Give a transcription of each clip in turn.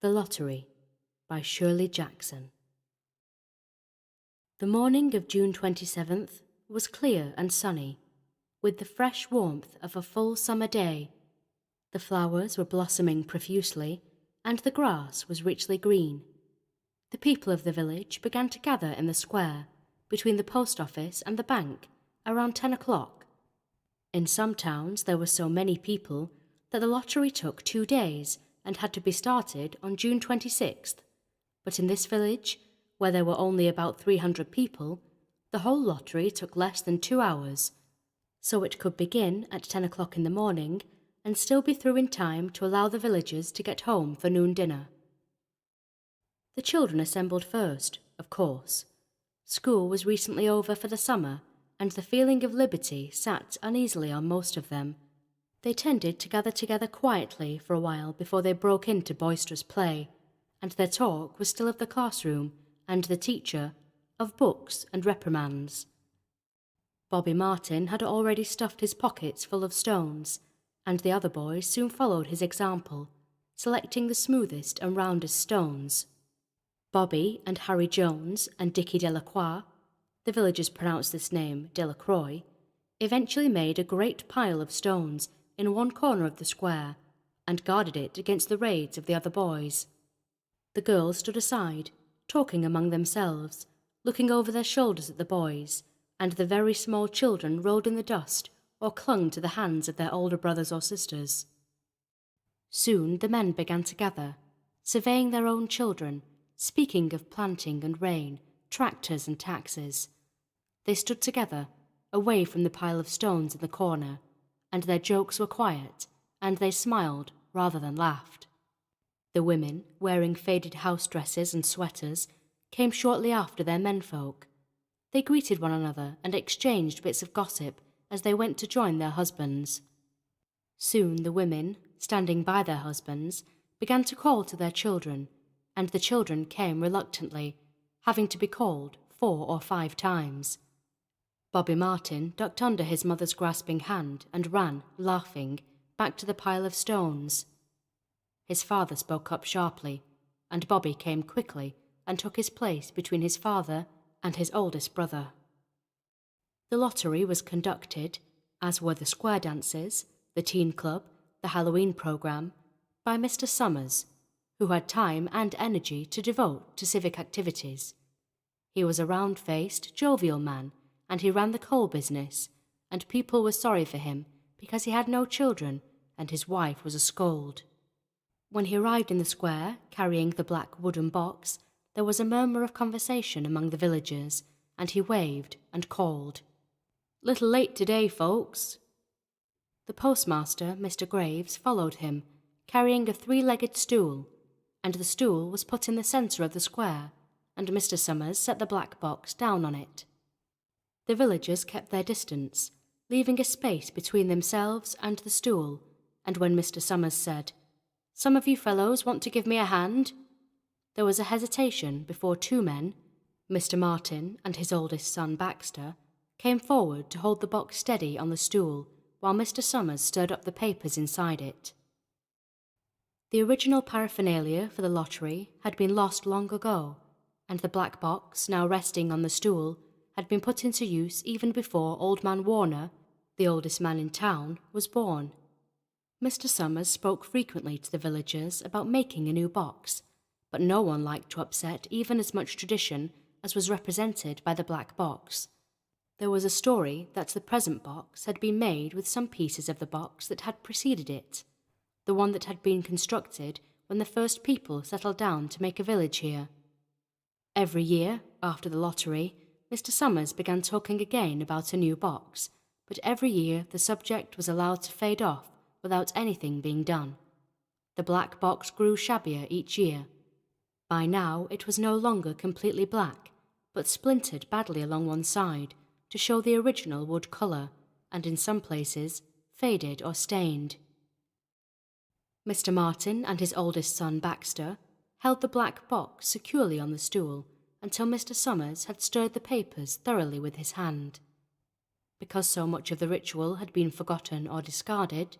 The Lottery by Shirley Jackson. The morning of June 27th was clear and sunny, with the fresh warmth of a full summer day. The flowers were blossoming profusely, and the grass was richly green. The people of the village began to gather in the square, between the post office and the bank, around 10 o'clock. In some towns there were so many people that the lottery took 2 days and had to be started on June 26th. But in this village, where there were only about 300 people, the whole lottery took less than 2 hours, so it could begin at 10 o'clock in the morning and still be through in time to allow the villagers to get home for noon dinner. The children assembled first, of course. School was recently over for the summer, and the feeling of liberty sat uneasily on most of them. They tended to gather together quietly for a while before they broke into boisterous play, and their talk was still of the classroom and the teacher, of books and reprimands. Bobby Martin had already stuffed his pockets full of stones, and the other boys soon followed his example, selecting the smoothest and roundest stones. Bobby and Harry Jones and Dickie Delacroix, the villagers pronounced this name Delacroix, eventually made a great pile of stones in one corner of the square and guarded it against the raids of the other boys. The girls stood aside, talking among themselves, looking over their shoulders at the boys, and the very small children rolled in the dust or clung to the hands of their older brothers or sisters. Soon the men began to gather, surveying their own children, speaking of planting and rain, tractors and taxes. They stood together, away from the pile of stones in the corner, and their jokes were quiet, and they smiled rather than laughed. The women, wearing faded house dresses and sweaters, came shortly after their menfolk. They greeted one another and exchanged bits of gossip as they went to join their husbands. Soon the women, standing by their husbands, began to call to their children, and the children came reluctantly, having to be called 4 or 5 times. Bobby Martin ducked under his mother's grasping hand and ran, laughing, back to the pile of stones. His father spoke up sharply, and Bobby came quickly and took his place between his father and his oldest brother. The lottery was conducted, as were the square dances, the teen club, the Halloween program, by Mr. Summers, who had time and energy to devote to civic activities. He was a round-faced, jovial man, and he ran the coal business, and people were sorry for him because he had no children and his wife was a scold. When he arrived in the square, carrying the black wooden box, there was a murmur of conversation among the villagers, and he waved and called, "Little late today, folks." The postmaster, Mr. Graves, followed him, carrying a 3-legged stool, and the stool was put in the centre of the square, and Mr. Summers set the black box down on it. The villagers kept their distance, leaving a space between themselves and the stool, and when Mr. Summers said, "Some of you fellows want to give me a hand?" there was a hesitation before 2 men, Mr. Martin and his oldest son Baxter, came forward to hold the box steady on the stool while Mr. Summers stirred up the papers inside it. The original paraphernalia for the lottery had been lost long ago, and the black box, now resting on the stool, had been put into use even before Old Man Warner, the oldest man in town, was born. Mr. Summers spoke frequently to the villagers about making a new box, but no one liked to upset even as much tradition as was represented by the black box. There was a story that the present box had been made with some pieces of the box that had preceded it, the one that had been constructed when the first people settled down to make a village here. Every year, after the lottery, Mr. Summers began talking again about a new box, but every year the subject was allowed to fade off without anything being done. The black box grew shabbier each year. By now it was no longer completely black, but splintered badly along one side to show the original wood colour, and in some places faded or stained. Mr. Martin and his oldest son Baxter held the black box securely on the stool until Mr. Summers had stirred the papers thoroughly with his hand. Because so much of the ritual had been forgotten or discarded,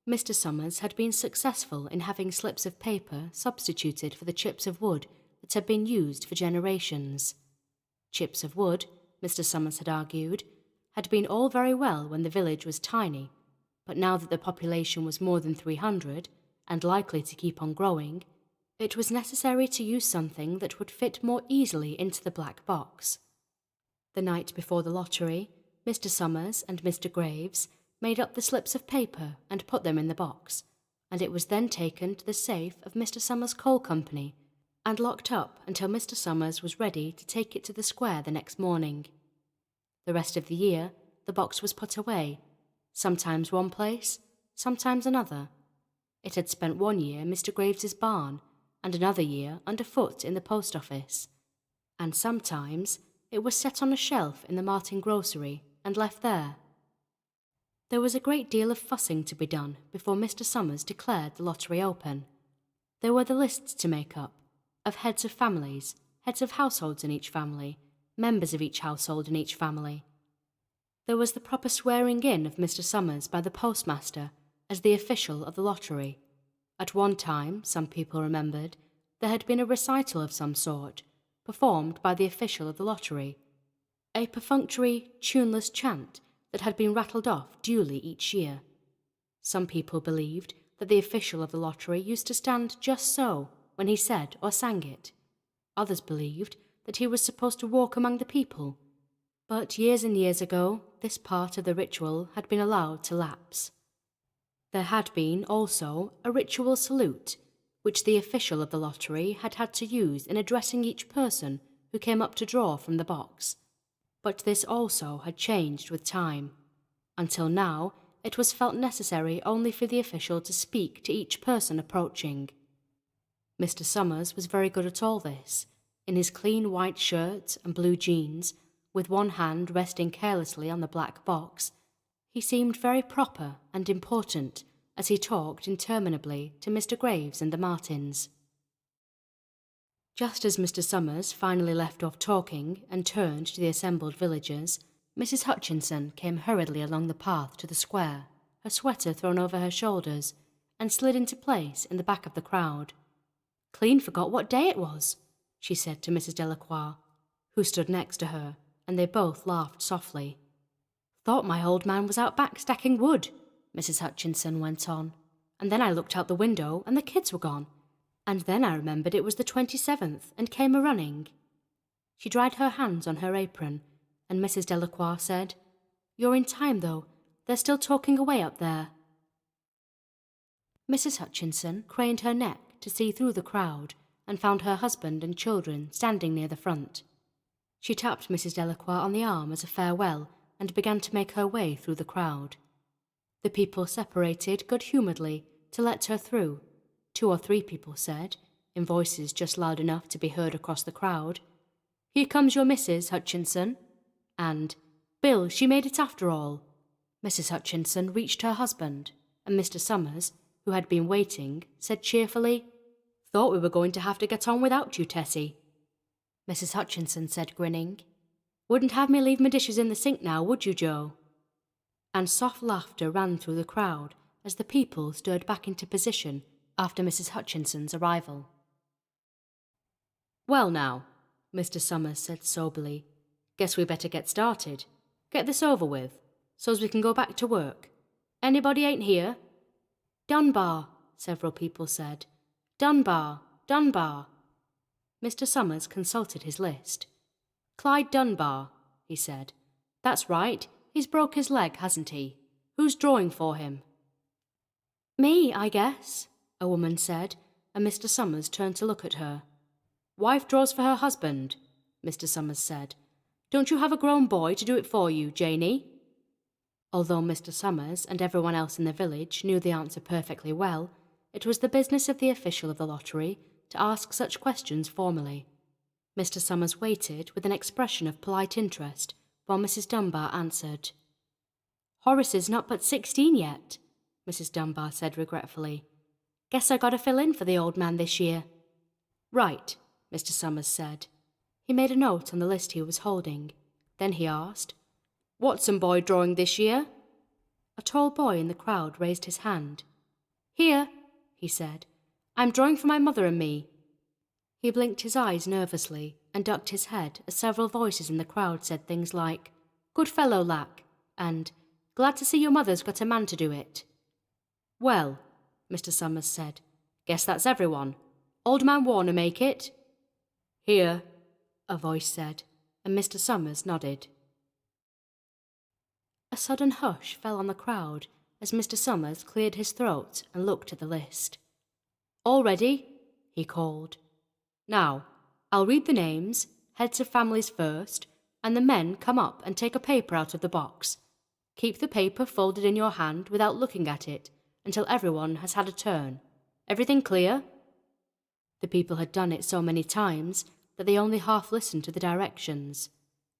Mr. Summers had been successful in having slips of paper substituted for the chips of wood that had been used for generations. Chips of wood, Mr. Summers had argued, had been all very well when the village was tiny, but now that the population was more than 300, and likely to keep on growing, it was necessary to use something that would fit more easily into the black box. The night before the lottery, Mr. Summers and Mr. Graves made up the slips of paper and put them in the box, and it was then taken to the safe of Mr. Summers' coal company and locked up until Mr. Summers was ready to take it to the square the next morning. The rest of the year, the box was put away, sometimes one place, sometimes another. It had spent 1 year in Mr. Graves's barn, and another year underfoot in the post office, and sometimes it was set on a shelf in the Martin grocery and left there. There was a great deal of fussing to be done before Mr. Summers declared the lottery open. There were the lists to make up, of heads of families, heads of households in each family, members of each household in each family. There was the proper swearing in of Mr. Summers by the postmaster as the official of the lottery. At one time, some people remembered, there had been a recital of some sort, performed by the official of the lottery, a perfunctory, tuneless chant that had been rattled off duly each year. Some people believed that the official of the lottery used to stand just so when he said or sang it. Others believed that he was supposed to walk among the people, but years and years ago this part of the ritual had been allowed to lapse. There had been also a ritual salute, which the official of the lottery had had to use in addressing each person who came up to draw from the box. But this also had changed with time. Until now, it was felt necessary only for the official to speak to each person approaching. Mr. Summers was very good at all this, in his clean white shirt and blue jeans, with one hand resting carelessly on the black box. He seemed very proper and important as he talked interminably to Mr. Graves and the Martins. Just as Mr. Summers finally left off talking and turned to the assembled villagers, Mrs. Hutchinson came hurriedly along the path to the square, her sweater thrown over her shoulders, and slid into place in the back of the crowd. "Clean forgot what day it was," she said to Mrs. Delacroix, who stood next to her, and they both laughed softly. "Thought my old man was out back stacking wood," Mrs. Hutchinson went on, "and then I looked out the window and the kids were gone, and then I remembered it was the 27th and came a-running." She dried her hands on her apron, and Mrs. Delacroix said, "You're in time, though. They're still talking away up there." Mrs. Hutchinson craned her neck to see through the crowd and found her husband and children standing near the front. She tapped Mrs. Delacroix on the arm as a farewell and began to make her way through the crowd. The people separated good-humouredly to let her through. 2 or 3 people said, in voices just loud enough to be heard across the crowd, "Here comes your Mrs. Hutchinson," and "Bill, she made it after all." Mrs. Hutchinson reached her husband, and Mr. Summers, who had been waiting, said cheerfully, "Thought we were going to have to get on without you, Tessie." Mrs. Hutchinson said, grinning, "Wouldn't have me leave my dishes in the sink now, would you, Joe?" And soft laughter ran through the crowd as the people stirred back into position after Mrs. Hutchinson's arrival. "Well now," Mr. Summers said soberly, "guess we better get started. Get this over with, so's we can go back to work. Anybody ain't here?" "Dunbar," several people said. "Dunbar, Dunbar." Mr. Summers consulted his list. "Clyde Dunbar," he said. "That's right. He's broke his leg, hasn't he? Who's drawing for him?" "Me, I guess," a woman said, and Mr. Summers turned to look at her. "Wife draws for her husband," Mr. Summers said. "Don't you have a grown boy to do it for you, Janie?" Although Mr. Summers and everyone else in the village knew the answer perfectly well, it was the business of the official of the lottery to ask such questions formally. Mr. Summers waited with an expression of polite interest while Mrs. Dunbar answered. "Horace is not but 16 yet," Mrs. Dunbar said regretfully. "Guess I gotta fill in for the old man this year." "Right," Mr. Summers said. He made a note on the list he was holding. Then he asked, "What's some boy drawing this year?" A tall boy in the crowd raised his hand. Here, he said. I'm drawing for my mother and me. He blinked his eyes nervously and ducked his head as several voices in the crowd said things like, Good fellow, Lack, and Glad to see your mother's got a man to do it. Well, Mr. Summers said, guess that's everyone. Old Man Warner make it? Here, a voice said, and Mr. Summers nodded. A sudden hush fell on the crowd as Mr. Summers cleared his throat and looked at the list. All ready? He called. Now, I'll read the names, heads of families first, and the men come up and take a paper out of the box. Keep the paper folded in your hand without looking at it until everyone has had a turn. Everything clear? The people had done it so many times that they only half listened to the directions.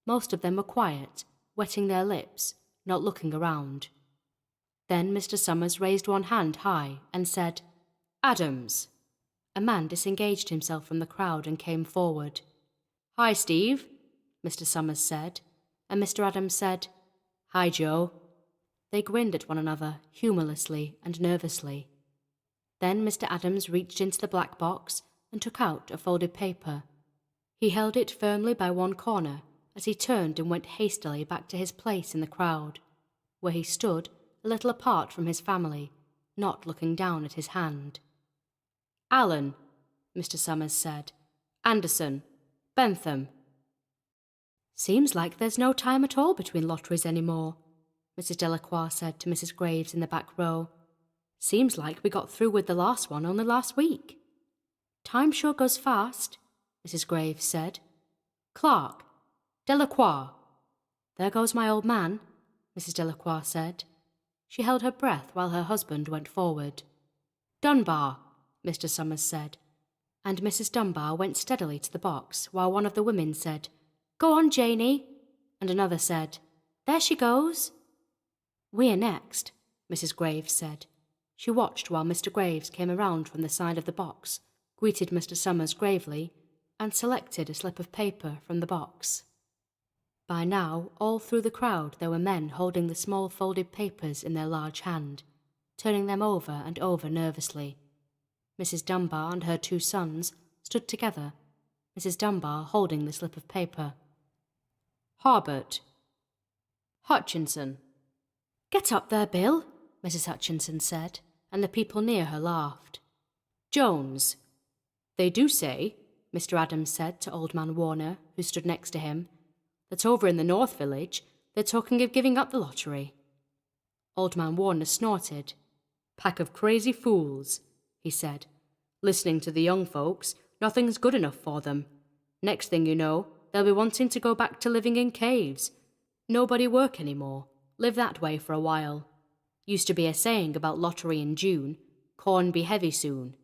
Most of them were quiet, wetting their lips, not looking around. Then Mr. Summers raised one hand high and said, Adams. A man disengaged himself from the crowd and came forward. Hi, Steve, Mr. Summers said, and Mr. Adams said, Hi, Joe. They grinned at one another, humorlessly and nervously. Then Mr. Adams reached into the black box and took out a folded paper. He held it firmly by one corner as he turned and went hastily back to his place in the crowd, where he stood a little apart from his family, not looking down at his hand. Allen, Mr. Summers said. Anderson. Bentham. Seems like there's no time at all between lotteries anymore, Mrs. Delacroix said to Mrs. Graves in the back row. Seems like we got through with the last one only last week. Time sure goes fast, Mrs. Graves said. Clark. Delacroix. There goes my old man, Mrs. Delacroix said. She held her breath while her husband went forward. Dunbar, Mr. Summers said, and Mrs. Dunbar went steadily to the box while one of the women said, Go on, Janie, and another said, There she goes. We're next, Mrs. Graves said. She watched while Mr. Graves came around from the side of the box, greeted Mr. Summers gravely, and selected a slip of paper from the box. By now, all through the crowd there were men holding the small folded papers in their large hand, turning them over and over nervously. Mrs. Dunbar and her two sons stood together, Mrs. Dunbar holding the slip of paper. Harbert. Hutchinson. Get up there, Bill, Mrs. Hutchinson said, and the people near her laughed. Jones. They do say, Mr. Adams said to Old Man Warner, who stood next to him, that over in the North Village they're talking of giving up the lottery. Old Man Warner snorted. Pack of crazy fools, he said. Listening to the young folks, nothing's good enough for them. Next thing you know, they'll be wanting to go back to living in caves. Nobody work any more. Live that way for a while. Used to be a saying about lottery in June, corn be heavy soon.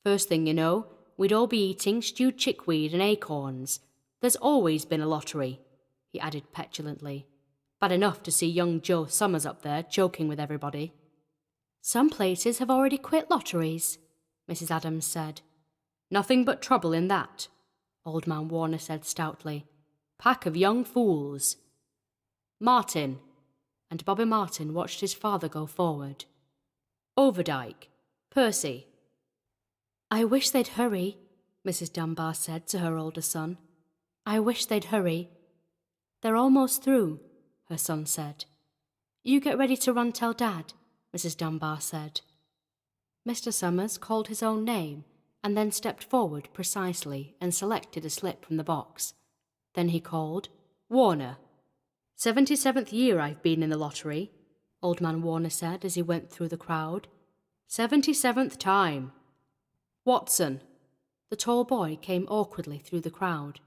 First thing you know, we'd all be eating stewed chickweed and acorns. There's always been a lottery, he added petulantly. Bad enough to see young Joe Summers up there joking with everybody. Some places have already quit lotteries, Mrs. Adams said. Nothing but trouble in that, Old Man Warner said stoutly. Pack of young fools. Martin, and Bobby Martin watched his father go forward. Overdyke. Percy. I wish they'd hurry, Mrs. Dunbar said to her older son. I wish they'd hurry. They're almost through, her son said. You get ready to run tell Dad, Mrs. Dunbar said. Mr. Summers called his own name and then stepped forward precisely and selected a slip from the box. Then he called, Warner. 77th year I've been in the lottery, Old Man Warner said as he went through the crowd. 77th time. Watson. The tall boy came awkwardly through the crowd.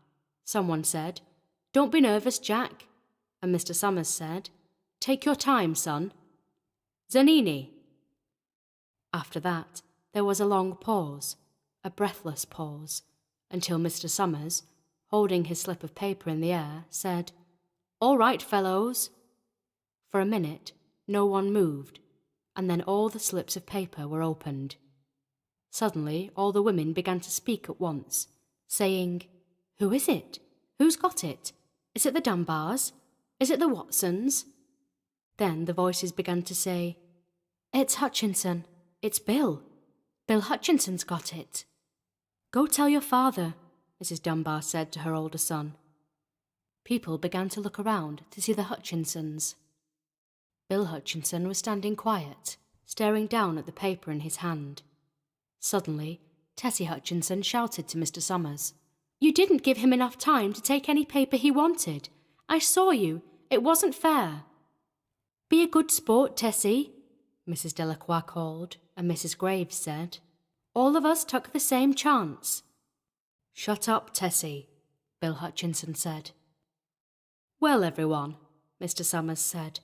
Someone said, Don't be nervous, Jack. And Mr. Summers said, Take your time, son. Zanini. After that, there was a long pause, a breathless pause, until Mr. Summers, holding his slip of paper in the air, said, All right, fellows. For a minute, no one moved, and then all the slips of paper were opened. Suddenly, all the women began to speak at once, saying, Who is it? Who's got it? Is it the Dunbars? Is it the Watsons? Then the voices began to say, It's Hutchinson. "It's Bill. Bill Hutchinson's got it." "Go tell your father," Mrs. Dunbar said to her older son. People began to look around to see the Hutchinsons. Bill Hutchinson was standing quiet, staring down at the paper in his hand. Suddenly, Tessie Hutchinson shouted to Mr. Summers, "You didn't give him enough time to take any paper he wanted. I saw you. It wasn't fair." "Be a good sport, Tessie," Mrs. Delacroix called, and Mrs. Graves said, "All of us took the same chance." "Shut up, Tessie," Bill Hutchinson said. "Well, everyone," Mr. Summers said,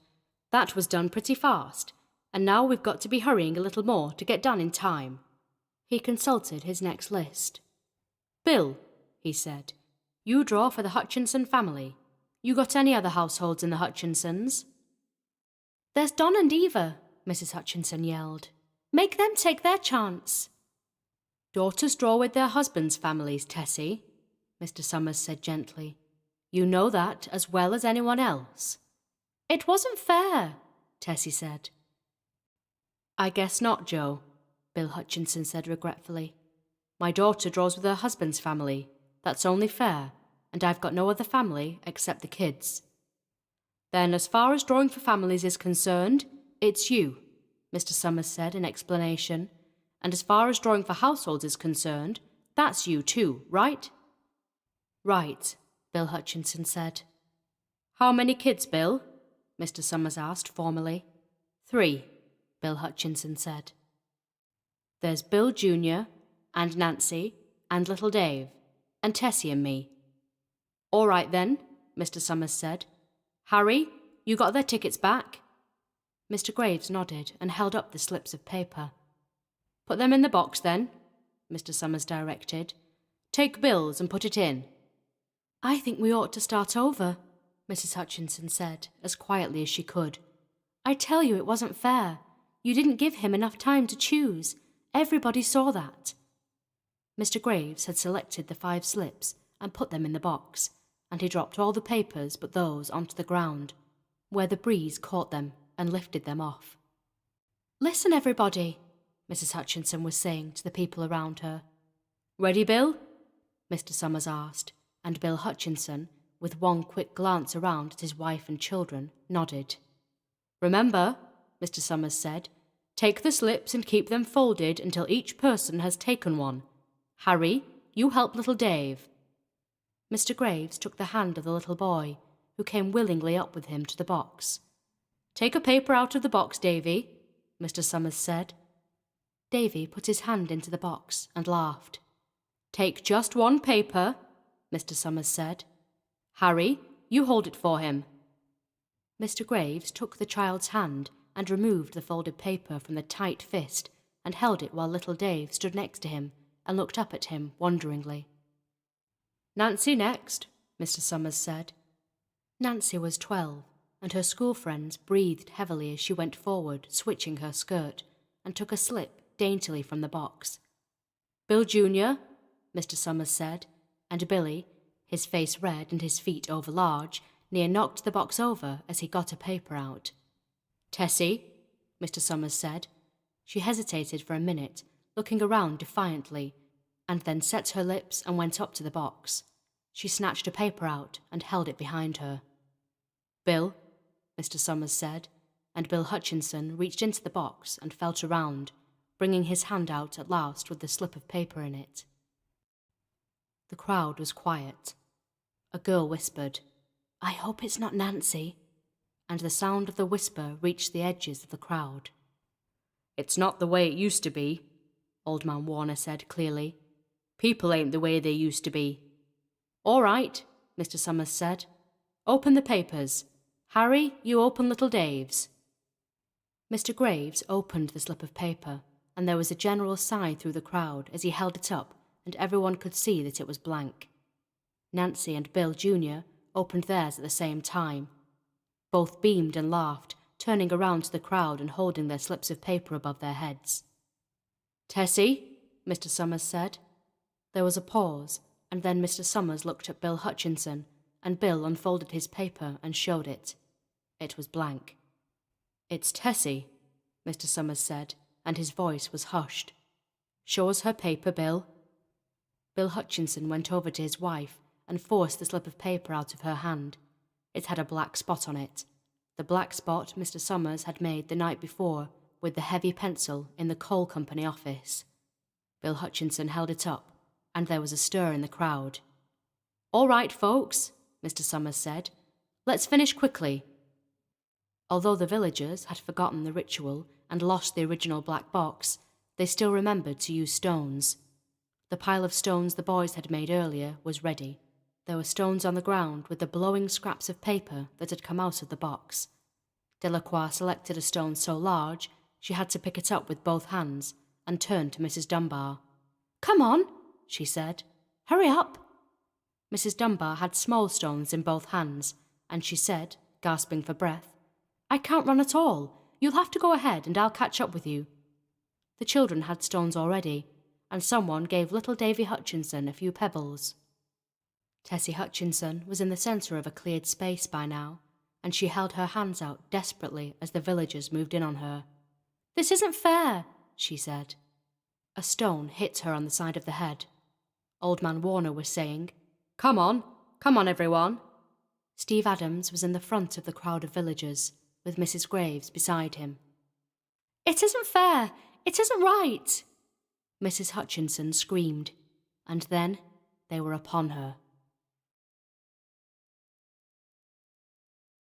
"that was done pretty fast, and now we've got to be hurrying a little more to get done in time." He consulted his next list. "Bill," he said, "you draw for the Hutchinson family. You got any other households in the Hutchinsons?" "There's Don and Eva," Mrs. Hutchinson yelled. "Make them take their chance." "Daughters draw with their husbands' families, Tessie," Mr. Summers said gently. "You know that as well as anyone else." "It wasn't fair," Tessie said. "I guess not, Joe," Bill Hutchinson said regretfully. "My daughter draws with her husband's family. That's only fair, and I've got no other family except the kids." "Then as far as drawing for families is concerned, it's you," Mr. Summers said in explanation. "And as far as drawing for households is concerned, that's you too, right?" "Right," Bill Hutchinson said. "How many kids, Bill?" Mr. Summers asked formally. "3," Bill Hutchinson said. "There's Bill Jr. and Nancy and little Dave and Tessie and me." "All right then," Mr. Summers said. "Harry, you got their tickets back?" Mr. Graves nodded and held up the slips of paper. "Put them in the box then," Mr. Summers directed. "Take Bill's and put it in." "I think we ought to start over," Mrs. Hutchinson said, as quietly as she could. "I tell you it wasn't fair. You didn't give him enough time to choose. Everybody saw that." Mr. Graves had selected the 5 slips and put them in the box, and he dropped all the papers but those onto the ground, where the breeze caught them and lifted them off. "Listen, everybody," Mrs. Hutchinson was saying to the people around her. "Ready, Bill?" Mr. Summers asked, and Bill Hutchinson, with one quick glance around at his wife and children, nodded. "Remember," Mr. Summers said, "take the slips and keep them folded until each person has taken one. Harry, you help little Dave." Mr. Graves took the hand of the little boy, who came willingly up with him to the box. "Take a paper out of the box, Davy," Mr. Summers said. Davy put his hand into the box and laughed. "Take just one paper," Mr. Summers said. "Harry, you hold it for him." Mr. Graves took the child's hand and removed the folded paper from the tight fist and held it while little Dave stood next to him and looked up at him wonderingly. "Nancy next," Mr. Summers said. Nancy was 12, and her school friends breathed heavily as she went forward, switching her skirt, and took a slip daintily from the box. "Bill Jr.," Mr. Summers said, and Billy, his face red and his feet overlarge, near knocked the box over as he got a paper out. "Tessie," Mr. Summers said. She hesitated for a minute, looking around defiantly, and then set her lips and went up to the box. She snatched a paper out and held it behind her. "Bill," Mr. Summers said, and Bill Hutchinson reached into the box and felt around, bringing his hand out at last with the slip of paper in it. The crowd was quiet. A girl whispered, "I hope it's not Nancy," and the sound of the whisper reached the edges of the crowd. "It's not the way it used to be," Old Man Warner said clearly. "People ain't the way they used to be." "All right," Mr. Summers said. "Open the papers. Harry, you open little Dave's." Mr. Graves opened the slip of paper, and there was a general sigh through the crowd as he held it up, and everyone could see that it was blank. Nancy and Bill Jr. opened theirs at the same time. Both beamed and laughed, turning around to the crowd and holding their slips of paper above their heads. "Tessie," Mr. Summers said. There was a pause, and then Mr. Summers looked at Bill Hutchinson, and Bill unfolded his paper and showed it. It was blank. "It's Tessie," Mr. Summers said, and his voice was hushed. "Show us her paper, Bill." Bill Hutchinson went over to his wife and forced the slip of paper out of her hand. It had a black spot on it, the black spot Mr. Summers had made the night before with the heavy pencil in the coal company office. Bill Hutchinson held it up, and there was a stir in the crowd. "All right, folks," Mr. Summers said. "Let's finish quickly." Although the villagers had forgotten the ritual and lost the original black box, they still remembered to use stones. The pile of stones the boys had made earlier was ready. There were stones on the ground with the blowing scraps of paper that had come out of the box. Delacroix selected a stone so large she had to pick it up with both hands and turned to Mrs. Dunbar. "Come on," she said. "Hurry up." Mrs. Dunbar had small stones in both hands, and she said, gasping for breath, "I can't run at all. You'll have to go ahead and I'll catch up with you." The children had stones already, and someone gave little Davy Hutchinson a few pebbles. Tessie Hutchinson was in the centre of a cleared space by now, and she held her hands out desperately as the villagers moved in on her. "This isn't fair," she said. A stone hit her on the side of the head. Old Man Warner was saying, come on everyone." Steve Adams was in the front of the crowd of villagers, with Mrs. Graves beside him. "It isn't fair! It isn't right!" Mrs. Hutchinson screamed, and then they were upon her.